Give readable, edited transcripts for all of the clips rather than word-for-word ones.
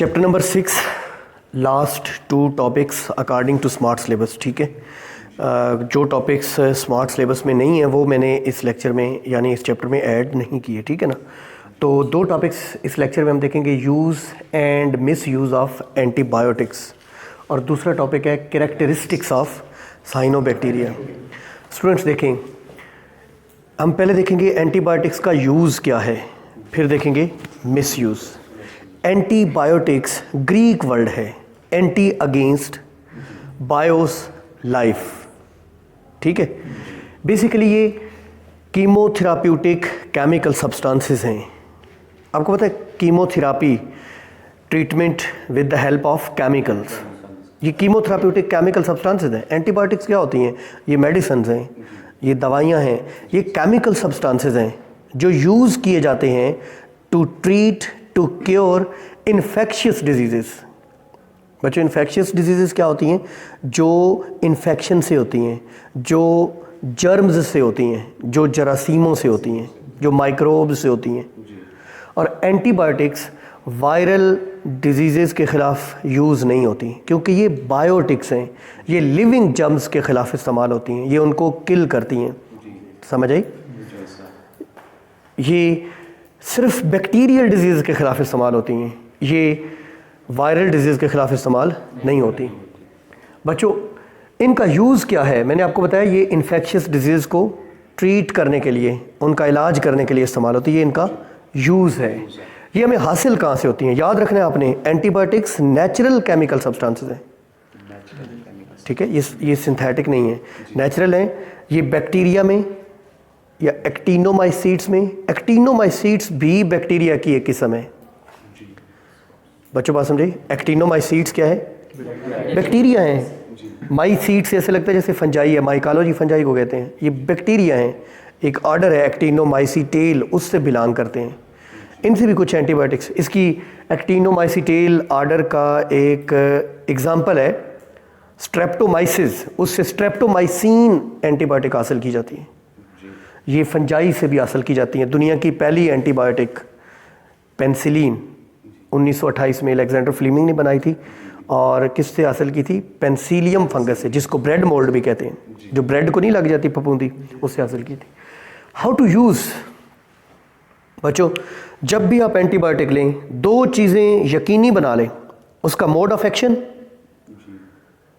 Chapter number 6, last 2 topics according to smart syllabus. ठीक है, जो टॉपिक्स स्मार्ट सिलेबस में नहीं है वो मैंने इस लेक्चर में यानी इस चैप्टर में ऐड नहीं किए। ठीक है ना। तो 2 टॉपिक्स इस लेक्चर में हम देखेंगे, use and miss use of antibiotics, और दूसरा टॉपिक है कैरेक्टरिस्टिक्स ऑफ साइनोबैक्टीरिया। स्टूडेंट्स देखें, हम पहले देखेंगे एंटीबायोटिक्स का यूज़ क्या है, फिर देखेंगे miss use. Antibiotics Greek word है, एंटी अगेंस्ट, बायोस लाइफ। ठीक है, बेसिकली ये कीमोथेराप्यूटिक केमिकल सब्सटेंसेस हैं। आपको पता है chemotherapy treatment with the help of chemicals, ये कीमोथेराप्यूटिक केमिकल सब्सटेंसेस हैं। एंटीबायोटिक्स क्या होती हैं? ये मेडिसिन हैं, ये दवाइयाँ हैं, ये केमिकल सब्सटेंसेस हैं जो यूज़ किए जाते हैं to treat, to cure infectious diseases. बच्चों, इन्फेक्शियस डिजीज़ेस क्या होती हैं? जो इन्फेक्शन से होती हैं, जो जर्म्स से होती हैं, जो जरासीमों से होती हैं, जो माइक्रोब्स से होती हैं। और एंटीबायोटिक्स वायरल डिजीज़ेस के ख़िलाफ़ यूज़ नहीं होती, क्योंकि ये बायोटिक्स हैं, ये लिविंग जर्म्स के ख़िलाफ़ इस्तेमाल होती हैं, ये उनको किल करती हैं। समझ आई? ये सिर्फ बैक्टीरियल डिजीज़ के ख़िलाफ़ इस्तेमाल होती हैं, ये वायरल डिजीज़ के ख़िलाफ़ इस्तेमाल नहीं होती। बच्चों, इनका यूज़ क्या है? मैंने आपको बताया ये इन्फेक्शियस डिजीज़ को ट्रीट करने के लिए, उनका इलाज करने के लिए इस्तेमाल होती है, ये इनका यूज़ है। ये हमें हासिल कहाँ से होती हैं? याद रखना है आपने, एंटीबायोटिक्स नेचुरल केमिकल सब्सटेंसेस हैं। ठीक है, ये सिंथेटिक नहीं है, नेचुरल हैं। ये बैक्टीरिया में या एक्टिनोमाइसीट्स में, एक्टिनोमाइसीट्स भी बैक्टीरिया की एक किस्म है। बच्चों बात समझे, एक्टिनोमाइसीट्स क्या है? बैक्टीरिया हैं। माइसीट्स ऐसे लगता है जैसे फंजाई है, माइकोलॉजी फंजाई को कहते हैं, ये बैक्टीरिया हैं। एक ऑर्डर है एक्टिनोमाइसीटेल, उससे बिलोंग करते हैं। इनसे भी कुछ एंटीबायोटिक्स, इसकी एक्टिनोमाइसीटेल ऑर्डर का एक एग्जाम्पल है स्ट्रेप्टोमाइसिस, उससे स्ट्रेप्टोमाइसिन एंटीबायोटिक हासिल की जाती है। ये फंजाई से भी हासिल की जाती है। दुनिया की पहली एंटीबायोटिक पेनिसिलिन 1928 में अलेक्जेंडर फ्लेमिंग ने बनाई थी, और किससे हासिल की थी? पेंसिलियम फंगस से, जिसको ब्रेड मोल्ड भी कहते हैं, जो ब्रेड को नहीं लग जाती फफूंदी, उससे हासिल की थी। How to use? बच्चों, जब भी आप एंटीबायोटिक लें, 2 चीज़ें यकीनी बना लें। उसका मोड ऑफ एक्शन,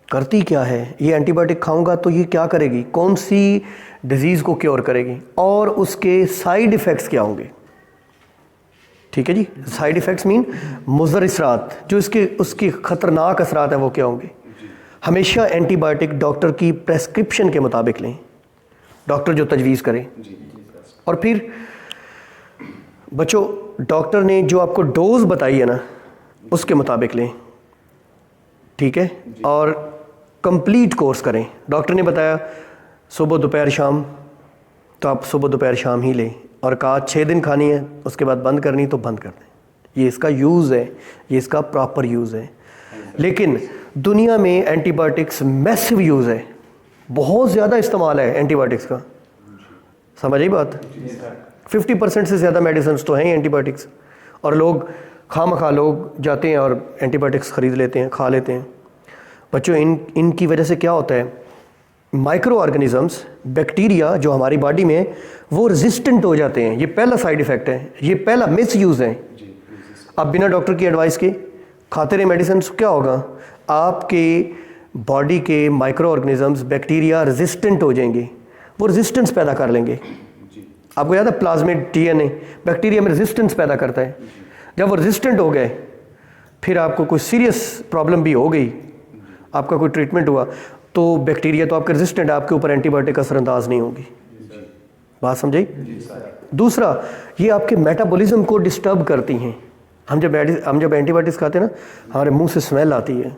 करती क्या है, ये एंटीबायोटिक खाऊंगा तो ये क्या करेगी, कौन सी डिजीज़ को क्योर करेगी, और उसके साइड इफ़ेक्ट्स क्या होंगे। ठीक है जी, साइड इफ़ेक्ट्स मीन मुज़र असरात, जो उसके ख़तरनाक असरात हैं वो क्या होंगे। हमेशा एंटीबायोटिक डॉक्टर की प्रेस्क्रिप्शन के मुताबिक लें, डॉक्टर जो तजवीज़ करे। और फिर बच्चों, डॉक्टर ने जो आपको डोज बताई है ना, उसके मुताबिक लें। ठीक है, और कंप्लीट कोर्स करें। डॉक्टर ने बताया सुबह दोपहर शाम, तो आप सुबह दोपहर शाम ही लें, और कहा 6 दिन खानी है, उसके बाद बंद करनी तो बंद कर दें। ये इसका यूज़ है, ये इसका प्रॉपर यूज़ है। लेकिन दुनिया में एंटीबायोटिक्स मैसिव यूज़ है, बहुत ज़्यादा इस्तेमाल है एंटीबायोटिक्स का। समझ आई बात? 50% से ज़्यादा मेडिसिन तो हैं एंटीबायोटिक्स, और लोग खामखा लोग जाते हैं और एंटीबायोटिक्स ख़रीद लेते हैं, खा लेते हैं। बच्चों, इनकी वजह से क्या होता है? माइक्रो ऑर्गेनिजम्स, बैक्टीरिया जो हमारी बॉडी में है, वो रेजिस्टेंट हो जाते हैं। ये पहला साइड इफ़ेक्ट है, ये पहला मिस यूज़ है। आप बिना डॉक्टर की एडवाइस के खाते रहे मेडिसिन, क्या होगा? आपके बॉडी के माइक्रो ऑर्गेनिजम्स, बैक्टीरिया रेजिस्टेंट हो जाएंगे, वो रेजिस्टेंस पैदा कर लेंगे। आपको याद है प्लाज्मिड DNA बैक्टीरिया में रेजिस्टेंस पैदा करता है। जब वो रेजिस्टेंट हो गए, फिर आपको कोई सीरियस प्रॉब्लम भी हो गई, आपका कोई ट्रीटमेंट हुआ, तो बैक्टीरिया तो आपके रेजिस्टेंट है, आपके ऊपर एंटीबायोटिक असरअंदाज नहीं होगी। बात समझी? दूसरा, ये आपके मेटाबॉलिज्म को डिस्टर्ब करती हैं। हम जब एंटीबायोटिक्स खाते हैं ना, हमारे मुंह से स्मेल आती है,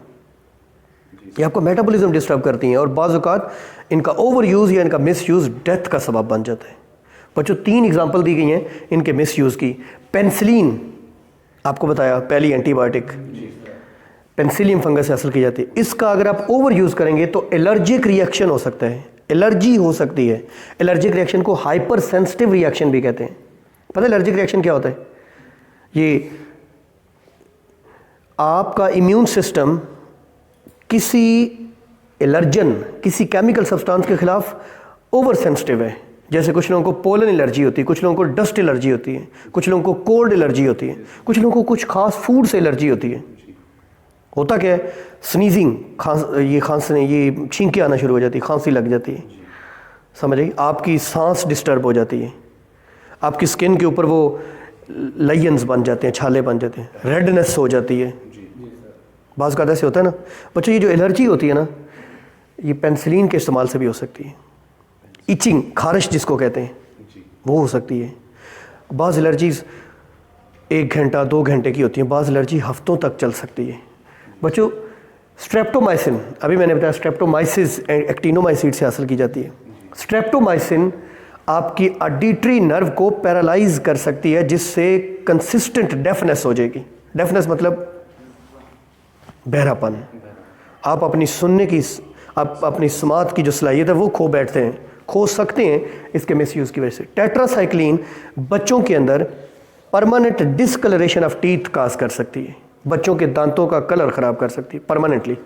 ये आपका मेटाबॉलिज्म डिस्टर्ब करती हैं, और बाज़ औक़ात इनका ओवर यूज़ या इनका मिस यूज़ डेथ का सबब बन जाता है। बच्चों, 3 एग्जाम्पल दी गई हैं इनके मिस यूज़ की। पेनिसिलिन आपको बताया, पहली एंटीबायोटिक पेंसिलियम फंगस से हासिल की जाती है। इसका अगर आप ओवर यूज़ करेंगे तो एलर्जिक रिएक्शन हो सकता है, एलर्जी हो सकती है। एलर्जिक रिएक्शन को हाइपर सेंसिटिव रिएक्शन भी कहते हैं। पता है एलर्जिक रिएक्शन क्या होता है? ये आपका इम्यून सिस्टम किसी एलर्जन, किसी केमिकल सब्सटेंस के खिलाफ ओवर सेंसिटिव है। जैसे कुछ लोगों को पोलन एलर्जी होती है, कुछ लोगों को डस्ट एलर्जी होती है, कुछ लोगों को कोल्ड एलर्जी होती है, कुछ लोगों को कुछ खास फूड से एलर्जी होती है। होता क्या है, स्नीजिंग, खांसने, ये छींकें आना शुरू हो जाती है, खांसी लग जाती है, समझ आई, आपकी सांस डिस्टर्ब हो जाती है, आपकी स्किन के ऊपर वो लायंस बन जाते हैं, छाले बन जाते हैं, रेडनेस हो जाती है। बाज़ का ऐसे होता है ना बच्चों। ये जो एलर्जी होती है ना, ये पेनिसिलिन के इस्तेमाल से भी हो सकती है। इचिंग, खारिश जिसको कहते हैं, वो हो सकती है। बाज़ एलर्जीज़ 1 घंटा 2 घंटे की होती हैं, बाज़ एलर्जी हफ्तों तक चल सकती है। बच्चों स्ट्रेप्टोमाइसिन, अभी मैंने बताया स्ट्रेप्टोमाइसिस एक्टिनोमाइसीट से हासिल की जाती है। स्ट्रेप्टोमाइसिन आपकी ऑडिटरी नर्व को पैरालाइज कर सकती है, जिससे कंसिस्टेंट डेफनेस हो जाएगी। डेफनेस मतलब बहरापन। आप अपनी सुनने की, आप अपनी समात की जो सलाहियत है वो खो सकते हैं इसके मिसयूज़ की वजह से। टेट्रासाइक्लिन बच्चों के अंदर परमानेंट डिसकलरेशन ऑफ टीथ काज कर सकती है, बच्चों के दांतों का कलर ख़राब कर सकती है परमानेंटली।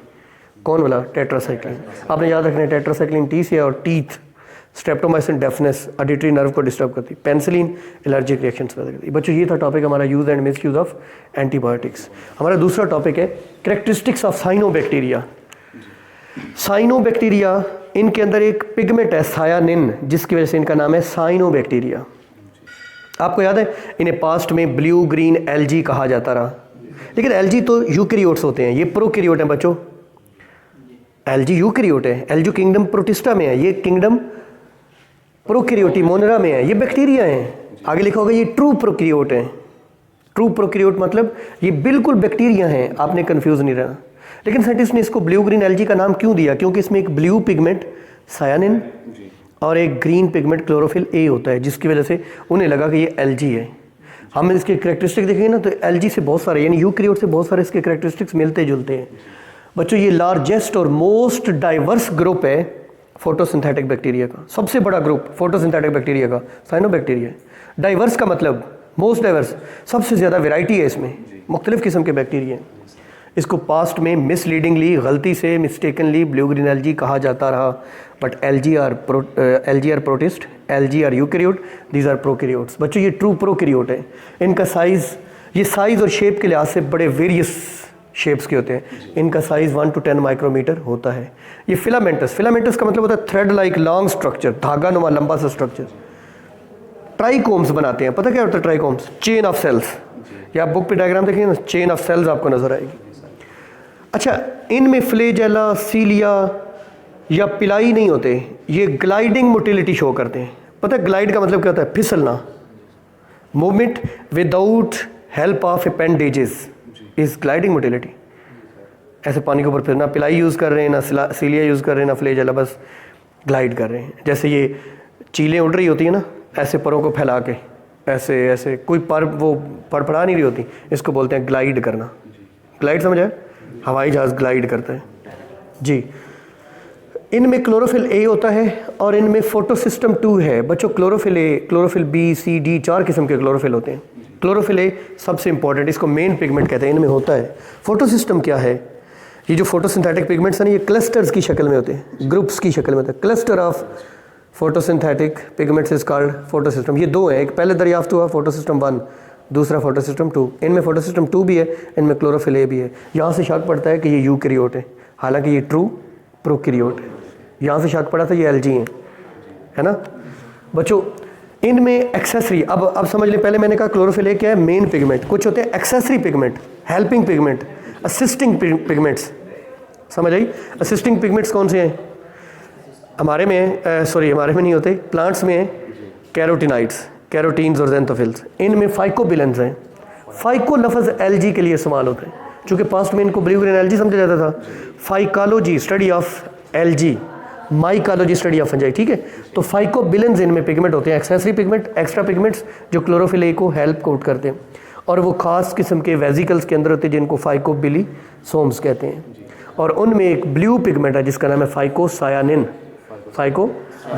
कौन वाला? टेट्रासाइक्लिन। आपने याद रखना है, टेट्रासाइक्लिन टी से और teeth. Streptomycin deafness, auditory nerve को डिस्टर्ब करती है। पेनिसिलिन एलर्जिक रिएक्शंस पैदा करती है। बच्चों ये था टॉपिक हमारा, use and miss use of antibiotics. हमारा दूसरा टॉपिक है कैरेक्टरिस्टिक्स ऑफ साइनोबैक्टीरिया। साइनोबैक्टीरिया, इनके अंदर एक पिगमेंट है सायानिन, जिसकी वजह से इनका नाम है साइनोबैक्टीरिया। आपको याद है इन्हें पास्ट में ब्लू ग्रीन एल्गी कहा जाता रहा, लेकिन एल्गी तो यूकैरियोट्स होते हैं, ये प्रोकैरियोट हैं बच्चों। एल्गी यूकैरियोट है, एल्गी किंगडम प्रोटिस्टा में है, ये किंगडम प्रोकैरियोटी मोनेरा में है, ये बैक्टीरिया हैं। आगे लिखा होगा ये ट्रू प्रोकैरियोट हैं। ट्रू प्रोकैरियोट मतलब ये बिल्कुल बैक्टीरिया हैं, आपने कंफ्यूज नहीं रहना। लेकिन साइंटिस्ट ने इसको ब्लू ग्रीन एल्गी का नाम क्यों दिया? क्योंकि इसमें एक ब्लू पिगमेंट सायानिन और एक ग्रीन पिगमेंट क्लोरोफिल ए होता है, जिसकी वजह से उन्हें लगा कि ये एल्गी है। हम इसके कैरेक्टरिस्टिक देखेंगे ना, तो एल्गी से बहुत सारे, यानी यूकैरियोट से बहुत सारे इसके कैरेक्टरिस्टिक्स मिलते जुलते हैं। बच्चों ये लार्जेस्ट और मोस्ट डाइवर्स ग्रुप है फोटोसिंथेटिक बैक्टीरिया का। सबसे बड़ा ग्रुप फोटोसिंथेटिक बैक्टीरिया का साइनोबैक्टीरिया है। डाइवर्स का मतलब मोस्ट डाइवर्स, सबसे ज़्यादा वैरायटी है इसमें, मुख्तलिफ किस्म के बैक्टीरिया हैं। इसको पास्ट में मिसलीडिंगली, गलती से, मिस्टेकनली ब्लू ग्रीन एल्गी कहा जाता रहा, but algae are protist, algae are eukaryote, these are prokaryotes. बच्चों ये ट्रू प्रोकैरियोट है। इनका साइज़, ये साइज़ और शेप के लिहाज से बड़े वेरियस शेप्स के होते हैं। इनका साइज़ 1 to 10 माइक्रोमीटर होता है। ये फिलामेंटस, फिलामेंटस का मतलब होता है थ्रेड लाइक लॉन्ग स्ट्रक्चर, धागा नुमा लंबा सा स्ट्रक्चर। ट्राइकोम्स बनाते हैं, पता क्या होता है ट्राइकोम्स? Chain of sales. या आप बुक पे डायग्राम देखेंगे ना, चेन ऑफ सेल्स आपको नजर आएगी। अच्छा, इनमें फ्लैजेला, सीलिया या पिलाई नहीं होते, ये ग्लाइडिंग मोटिलिटी शो करते हैं। पता है ग्लाइड का मतलब क्या होता है? फिसलना, movement without help of appendages is gliding motility. ऐसे पानी के ऊपर फिरना, पिलाई यूज़ कर रहे हैं ना, सीलिया यूज़ कर रहे हैं ना, फ्लैजेला, बस ग्लाइड कर रहे हैं। जैसे ये चीलें उड़ रही होती है ना, ऐसे परों को फैला के, ऐसे ऐसे, कोई पर वो फड़फड़ा नहीं रही होती, इसको बोलते हैं ग्लाइड करना। ग्लाइड समझ आया? हवाई जहाज़ ग्लाइड करता है जी। इनमें क्लोरोफिल ए होता है और इनमें फोटोसिस्टम 2 है। बच्चों chlorophyll A, chlorophyll B, C, D, 4 किस्म के क्लोरोफिल होते हैं। क्लोरोफिल ए सबसे इंपॉर्टेंट, इसको मेन पिगमेंट कहते हैं, इनमें होता है। फोटोसिस्टम क्या है? ये जो फोटोसिंथेटिक पिगमेंट्स हैं ना, ये क्लस्टर्स की शक्ल में होते हैं, ग्रुप्स की शक्ल में होते हैं। Cluster of photosynthetic pigments is called photosystem. ये 2 है, एक पहले दरियाफ्त हुआ फोटोसिस्टम 1, दूसरा फोटोसिस्टम 2। इनमें फोटोसिस्टम 2 भी है, इनमें क्लोरोफिल ए भी है। यहाँ से शक पड़ता है कि ये यूकैरियोट है, हालांकि ये ट्रू प्रोकैरियोट है। यहाँ से शक पड़ा था ये एल्गी है ना। बच्चों इनमें एक्सेसरी, अब समझ लें, पहले मैंने कहा क्लोरोफिल ए क्या है? Main pigment. कुछ होते हैं accessory pigment, helping pigment, assisting pigments. समझ आई? असिस्टिंग पिगमेंट्स कौन से हैं? हमारे में हमारे में नहीं होते, प्लांट्स में कैरोटिनाइड्स, कैरोटीन्स और ज़ेंथोफिल्स। इनमें फाइकोबिलेंस हैं। फाइको लफ्ज़ एल्गी के लिए इस्तेमाल होते हैं, चूँकि पास्ट में इनको ब्लू ग्रीन एल्गी समझा जाता था। Phycology study of algae, mycology study of fungi, ठीक है। तो फाइकोबिलेंस इनमें पिगमेंट होते हैं, एक्सेसरी पिगमेंट, एक्स्ट्रा पिगमेंट्स जो क्लोरोफिल ए को हेल्प कोट करते हैं, और वो खास किस्म के वेजिकल्स के अंदर होते हैं जिनको फाइकोबिलिसोम्स कहते हैं। और उनमें एक ब्लू पिगमेंट है जिसका नाम है फाइकोसायानिन, फाइको,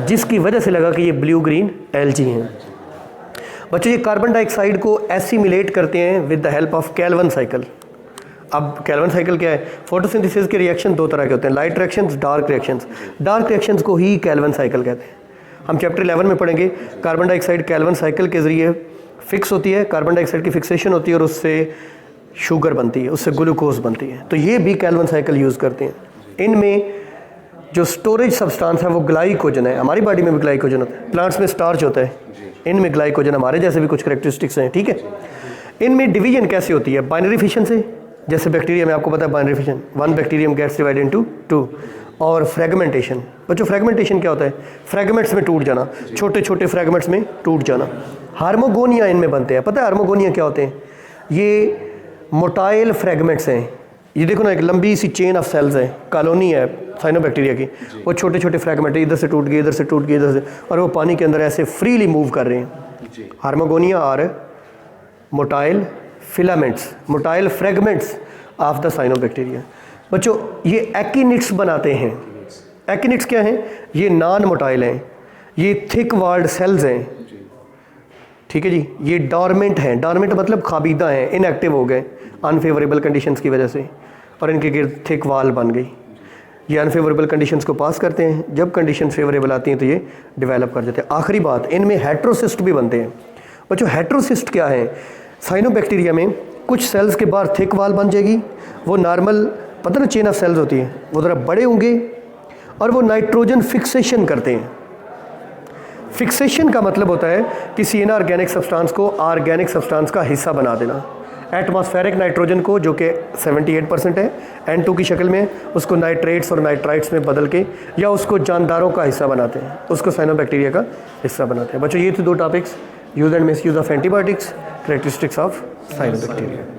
जिसकी वजह से लगा कि ये ब्लू ग्रीन एल्गी हैं। बच्चों ये कार्बन डाइऑक्साइड को एसिमिलेट करते हैं with the help of Calvin cycle. अब कैल्विन साइकिल क्या है? फोटोसिंथेसिस के रिएक्शन दो तरह के होते हैं, light reactions, dark reactions. Dark reactions को ही कैल्विन साइकिल कहते हैं। हम चैप्टर 11 में पढ़ेंगे कार्बन डाइऑक्साइड कैल्विन साइकिल के ज़रिए फिक्स होती है, कार्बन डाइऑक्साइड की फिक्सेशन होती है और उससे शुगर बनती है, उससे ग्लूकोज बनती है। तो ये भी कैल्विन साइकिल यूज़ करते हैं। इनमें जो स्टोरेज सब्सटेंस है वो ग्लाइकोजन है। हमारी बॉडी में भी ग्लाइकोजन होता है, प्लांट्स में स्टार्च होता है, इनमें ग्लाइकोजन, हमारे जैसे भी कुछ करेक्टरिस्टिक्स हैं, ठीक है। इनमें डिवीजन कैसे होती है? बाइनरी फिशन से, जैसे बैक्टीरिया में आपको पता है binary fission, 1 bacterium gets divided into 2। और फ्रेगमेंटेशन, बच्चों फ्रेगमेंटेशन क्या होता है? फ्रेगमेंट्स में टूट जाना, छोटे छोटे फ्रेगमेंट्स में टूट जाना। हार्मोगोनिया इनमें बनते हैं। पता है हार्मोगोनिया क्या होते हैं? ये मोटाइल फ्रेगमेंट्स हैं। ये देखो ना, एक लंबी सी चेन ऑफ सेल्स है, कॉलोनी है साइनोबैक्टीरिया की, वो छोटे छोटे फ्रेगमेंट इधर से टूट गए, इधर से टूट गए, इधर से, और वो पानी के अंदर ऐसे फ्रीली मूव कर रहे हैं। हार्मोगोनिया और motile filaments, motile fragments of the cyanobacteria. बच्चों ये एक्टिनिट्स बनाते हैं। एक्टिनिट्स क्या हैं? ये नॉन मोटाइल हैं, ये थिक वॉल्ड सेल्स हैं, ठीक है जी। ये डॉर्मेंट हैं, डॉर्मेंट मतलब खाबीदा हैं, इनएक्टिव हो गए अनफेवरेबल कंडीशंस की वजह से, और इनके गिर्द थिक वाल बन गई। ये अनफेवरेबल कंडीशंस को पास करते हैं, जब कंडीशन फेवरेबल आती हैं तो ये डेवलप कर देते हैं। आखिरी बात, इनमें हेट्रोसिस्ट भी बनते हैं। बच्चों हेट्रोसिस्ट क्या है? साइनोबैक्टीरिया में कुछ सेल्स के बाहर थिक वाल बन जाएगी, वो नॉर्मल पता ना चेन ऑफ सेल्स होती है, वो ज़रा बड़े होंगे और वो नाइट्रोजन फिक्सेशन करते हैं। फिक्सेशन का मतलब होता है किसी इनऑर्गेनिक सब्सटेंस को ऑर्गेनिक सब्सटेंस का हिस्सा बना देना। एटमॉस्फेरिक नाइट्रोजन को, जो कि 78% है N2 की शक्ल में, उसको नाइट्रेट्स और नाइट्राइट्स में बदल के, या उसको जानदारों का हिस्सा बनाते हैं, उसको साइनोबैक्टीरिया का हिस्सा बनाते हैं। बच्चों ये थे 2 topics, use and miss use of antibiotics, characteristics of cyanobacteria.